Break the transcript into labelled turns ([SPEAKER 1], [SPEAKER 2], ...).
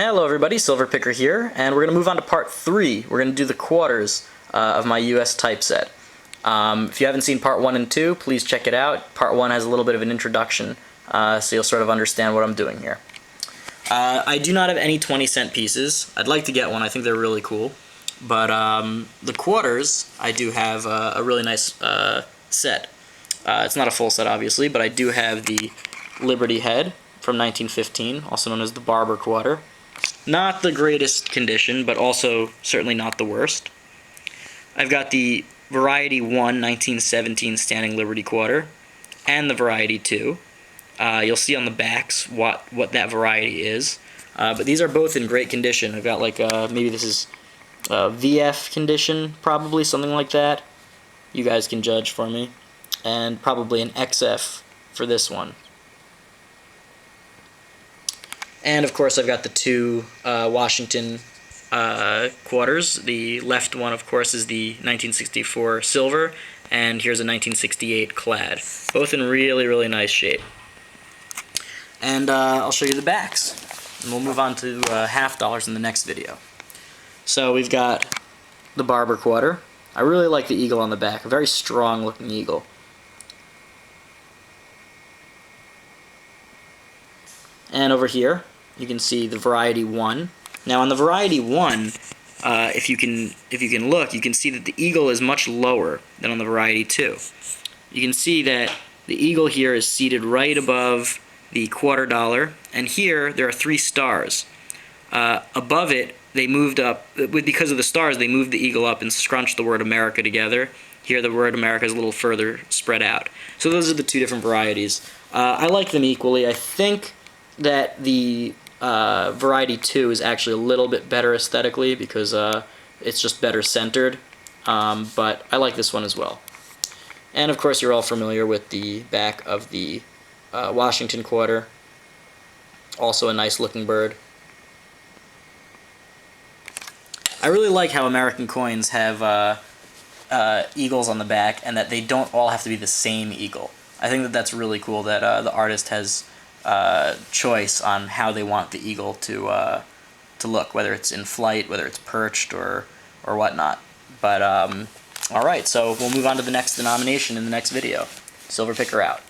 [SPEAKER 1] Hello everybody, Silverpicker here, and we're going to move on to part 3. We're going to do the quarters of my US typeset. If you haven't seen part 1 and 2, please check it out. Part 1 has a little bit of an introduction, so you'll sort of understand what I'm doing here. I do not have any 20-cent pieces. I'd like to get one, I think they're really cool. But the quarters, I do have a really nice set. It's not a full set obviously, but I do have the Liberty head from 1915, also known as the Barber Quarter. Not the greatest condition, but also certainly not the worst. I've got the Variety 1 1917 Standing Liberty Quarter and the Variety 2. You'll see on the backs what that variety is. But these are both in great condition. I've got like maybe this is VF condition, probably something like that. You guys can judge for me. And probably an XF for this one. And of course I've got the two Washington quarters. The left one of course is the 1964 silver, and here's a 1968 clad. Both in really nice shape. And I'll show you the backs. And we'll move on to half dollars in the next video. So we've got the Barber Quarter. I really like the eagle on the back, a very strong looking eagle. And over here, you can see the Variety 1. Now on the Variety 1, if you can look, you can see that the eagle is much lower than on the Variety 2. You can see that the eagle here is seated right above the $quarter, and here there are 3 stars. Above it, they moved up, because of the stars, they moved the eagle up and scrunched the word America together. Here the word America is a little further spread out. So those are the 2 different varieties. I like them equally. I think that the Variety 2 is actually a little bit better aesthetically because it's just better centered, but I like this one as well. And of course you're all familiar with the back of the Washington Quarter, also a nice looking bird. I really like how American coins have eagles on the back and that they don't all have to be the same eagle. I think that that's really cool that the artist has choice on how they want the eagle to look, whether it's in flight, whether it's perched, or whatnot. But alright, so we'll move on to the next denomination in the next video. Silverpicker out.